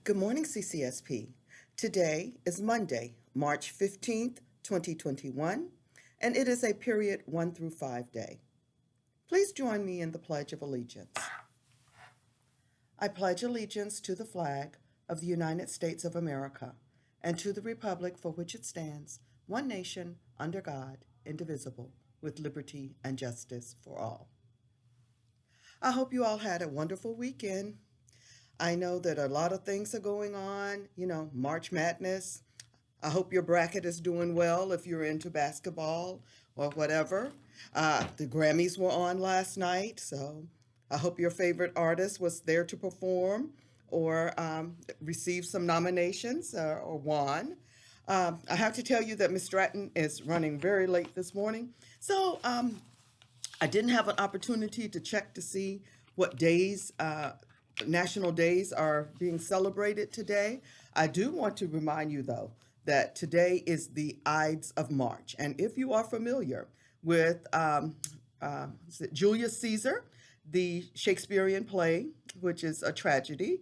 Good morning, CCSP. Today is Monday, March 15th, 2021, and it is a period 1 through 5 day. Please join me in the Pledge of Allegiance. I pledge allegiance to the flag of the United States of America and to the republic for which it stands, one nation, under God, indivisible, with liberty and justice for all. I hope you all had a wonderful weekend. I know that a lot of things are going on, March Madness. I hope your bracket is doing well if you're into basketball or whatever. The Grammys were on last night, so I hope your favorite artist was there to perform or receive some nominations or won. I have to tell you that Ms. Stratton is running very late this morning, so I didn't have an opportunity to check to see what days, national days are being celebrated today. I do want to remind you, though, that today is the Ides of March. And if you are familiar with Julius Caesar, the Shakespearean play, which is a tragedy,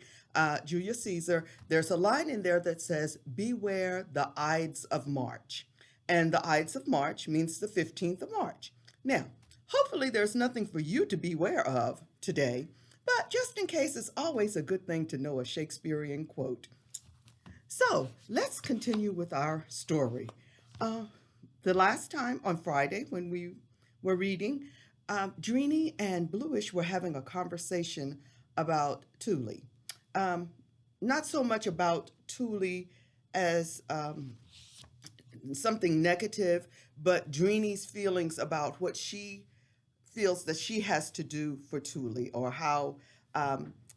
Julius Caesar, there's a line in there that says, "Beware the Ides of March." And the Ides of March means the 15th of March. Now, hopefully there's nothing for you to beware of today, but just in case, it's always a good thing to know a Shakespearean quote. So let's continue with our story. The last time on Friday when we were reading, Dreeny and Bluish were having a conversation about Thule. Not so much about Thule as something negative, but Dreeny's feelings about what she feels that she has to do for Thule, or how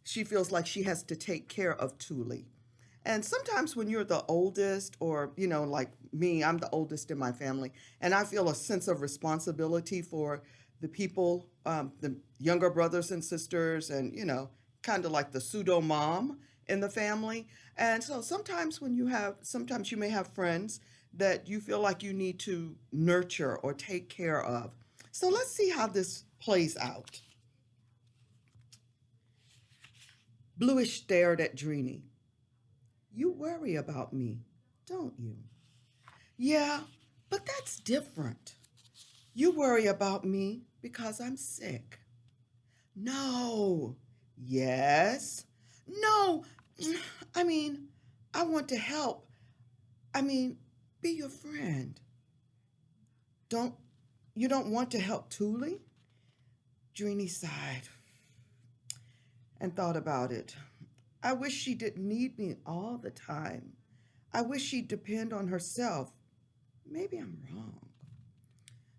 she feels like she has to take care of Thule. And sometimes when you're the oldest, or, like me, I'm the oldest in my family, and I feel a sense of responsibility for the people, the younger brothers and sisters, and, kind of like the pseudo mom in the family. And so sometimes sometimes you may have friends that you feel like you need to nurture or take care of. So let's see how this plays out. Bluish stared at Dreeny. "You worry about me, don't you?" "Yeah, but that's different. You worry about me because I'm sick." "No." "Yes." "No, I mean, I want to help. I mean, be your friend." Don't you don't want to help Thule?" Dreeny sighed and thought about it. "I wish she didn't need me all the time. I wish she'd depend on herself. Maybe I'm wrong."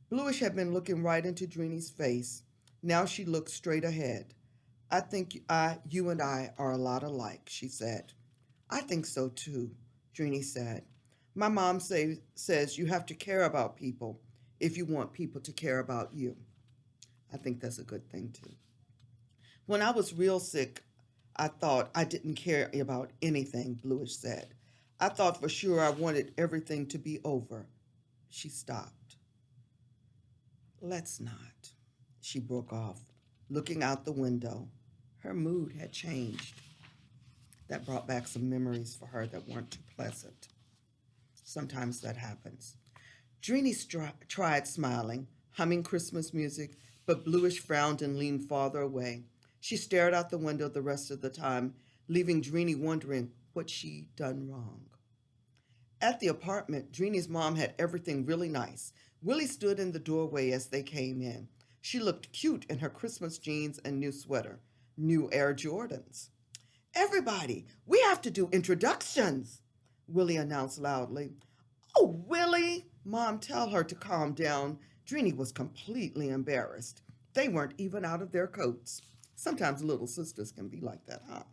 Bluish had been looking right into Dreeny's face. Now she looked straight ahead. "I think you and I are a lot alike," she said. "I think so too," Dreeny said. "My mom says you have to care about people if you want people to care about you." I think that's a good thing too. "When I was real sick, I thought I didn't care about anything," Bluish said. "I thought for sure I wanted everything to be over." She stopped. "Let's not," she broke off, looking out the window. Her mood had changed. That brought back some memories for her that weren't too pleasant. Sometimes that happens. Dreeny tried smiling, humming Christmas music, but Bluish frowned and leaned farther away. She stared out the window the rest of the time, leaving Dreeny wondering what she'd done wrong. At the apartment, Dreeny's mom had everything really nice. Willie stood in the doorway as they came in. She looked cute in her Christmas jeans and new sweater, new Air Jordans. "Everybody, we have to do introductions," Willie announced loudly. "Oh, Willie!" Mom, tell her to calm down. Dreeny was completely embarrassed. They weren't even out of their coats. Sometimes little sisters can be like that, huh?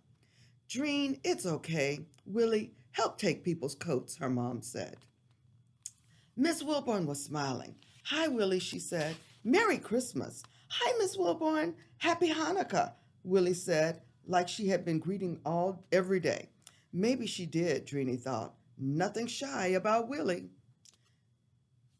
"Dreen, it's okay. Willie, help take people's coats," her mom said. Miss Wilborn was smiling. "Hi, Willie," she said. "Merry Christmas." "Hi, Miss Wilborn. Happy Hanukkah," Willie said, like she had been greeting every day. Maybe she did, Dreeny thought. Nothing shy about Willie.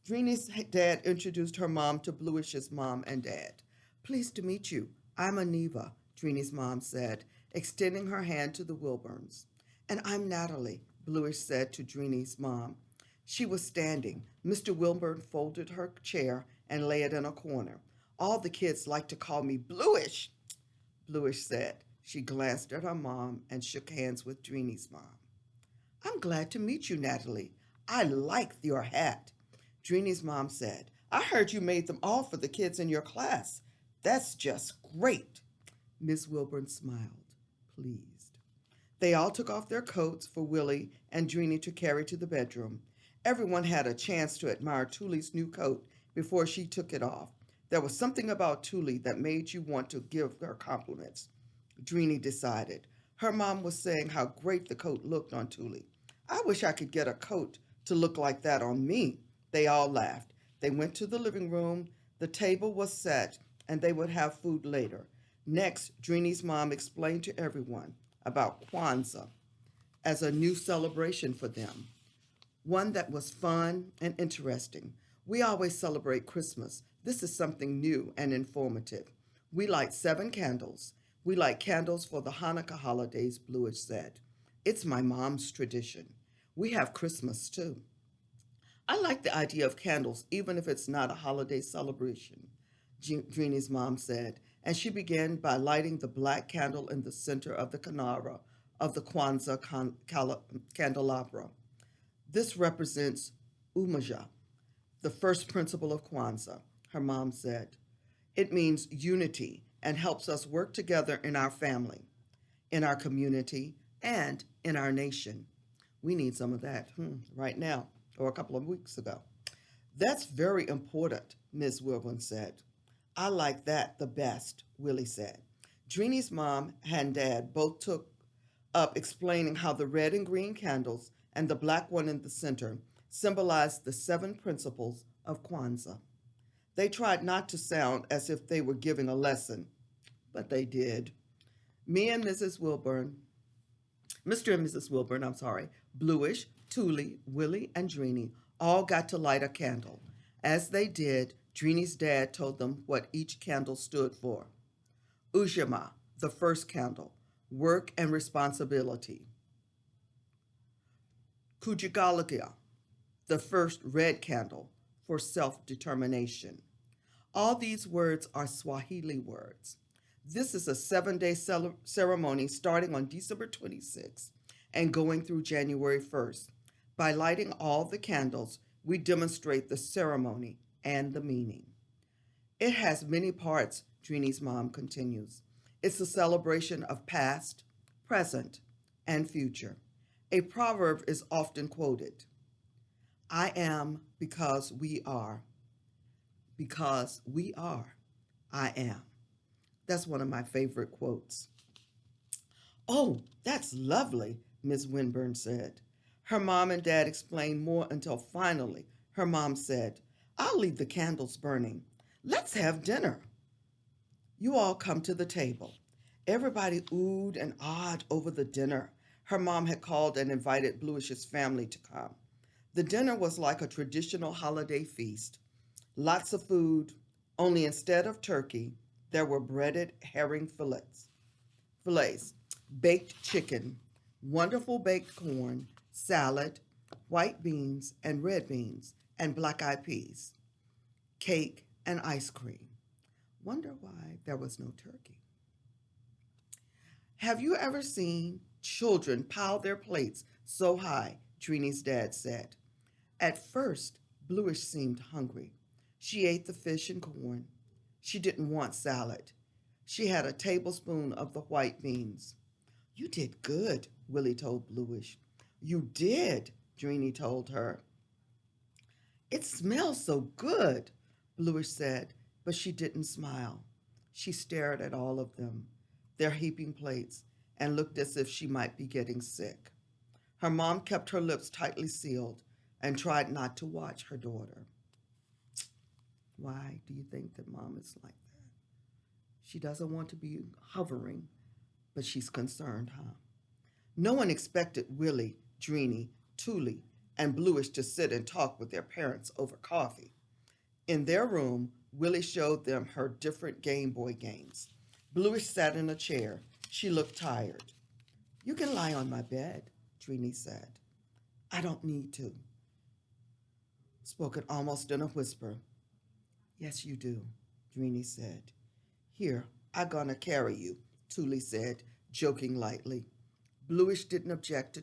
Dreeny's dad introduced her mom to Bluish's mom and dad. "Pleased to meet you. I'm Aniva," Dreeny's mom said, extending her hand to the Wilburns. And I'm Natalie, Bluish said to Dreenie's mom. She was standing. Mr. Wilburn folded her chair and lay it in a corner. All the kids like to call me Bluish, Bluish said. She glanced at her mom and shook hands with Dreenie's mom. I'm glad to meet you, Natalie. I like your hat. Dreenie's mom said, I heard you made them all for the kids in your class. That's just great. Miss Wilburn smiled, pleased. They all took off their coats for Willie and Dreenie to carry to the bedroom. Everyone had a chance to admire Tuli's new coat before she took it off. There was something about Tuli that made you want to give her compliments. Dreenie decided. Her mom was saying how great the coat looked on Tuli. I wish I could get a coat to look like that on me. They all laughed. They went to the living room. The table was set, and they would have food later. Next, Dreenie's mom explained to everyone about Kwanzaa as a new celebration for them, one that was fun and interesting. We always celebrate Christmas. This is something new and informative. We light 7 candles. We light candles for the Hanukkah holidays, Bluish said. It's my mom's tradition. We have Christmas too. I like the idea of candles, even if it's not a holiday celebration, Dreenie's mom said, and she began by lighting the black candle in the center of the Kanara of the Kwanzaa candelabra. This represents Umoja, the first principle of Kwanzaa, her mom said. It means unity and helps us work together in our family, in our community, and in our nation. We need some of that right now, or a couple of weeks ago. That's very important, Ms. Wilburn said. I like that the best, Willie said. Dreenie's mom and dad both took up explaining how the red and green candles and the black one in the center symbolized the 7 principles of Kwanzaa. They tried not to sound as if they were giving a lesson, but they did. Me and Mrs. Wilburn, Mr. and Mrs. Wilburn, Bluish, Tuli, Willie, and Dreenie all got to light a candle. As they did, Dreenie's dad told them what each candle stood for. Ujamaa, the first candle, work and responsibility. Kujigalagia, the first red candle, for self-determination. All these words are Swahili words. This is a 7-day ceremony starting on December 26th and going through January 1st. By lighting all the candles, we demonstrate the ceremony and the meaning. It has many parts, Dreenie's mom continues. It's a celebration of past, present, and future. A proverb is often quoted. I am because we are. Because we are, I am. That's one of my favorite quotes. Oh, that's lovely, Ms. Wilburn said. Her mom and dad explained more until finally her mom said, I'll leave the candles burning. Let's have dinner. You all come to the table. Everybody oohed and awed over the dinner. Her mom had called and invited Bluish's family to come. The dinner was like a traditional holiday feast. Lots of food, only instead of turkey, there were breaded herring fillets, baked chicken, wonderful baked corn, salad, white beans and red beans, and black-eyed peas, cake, and ice cream. Wonder why there was no turkey. Have you ever seen children pile their plates so high? Dreenie's dad said. At first, Bluish seemed hungry. She ate the fish and corn. She didn't want salad. She had a tablespoon of the white beans. You did good, Willie told Bluish. You did, Dreenie told her. It smells so good, Bluish said, but she didn't smile. She stared at all of them, their heaping plates, and looked as if she might be getting sick. Her mom kept her lips tightly sealed and tried not to watch her daughter. Why do you think that mom is like that? She doesn't want to be hovering, but she's concerned, huh? No one expected Willie, Dreenie, Tuli, and Bluish to sit and talk with their parents over coffee. In their room, Willie showed them her different Game Boy games. Bluish sat in a chair. She looked tired. You can lie on my bed, Trini said. I don't need to. Spoken almost in a whisper. Yes, you do, Drini said. Here, I gonna carry you, Tuli said, joking lightly. Bluish didn't object to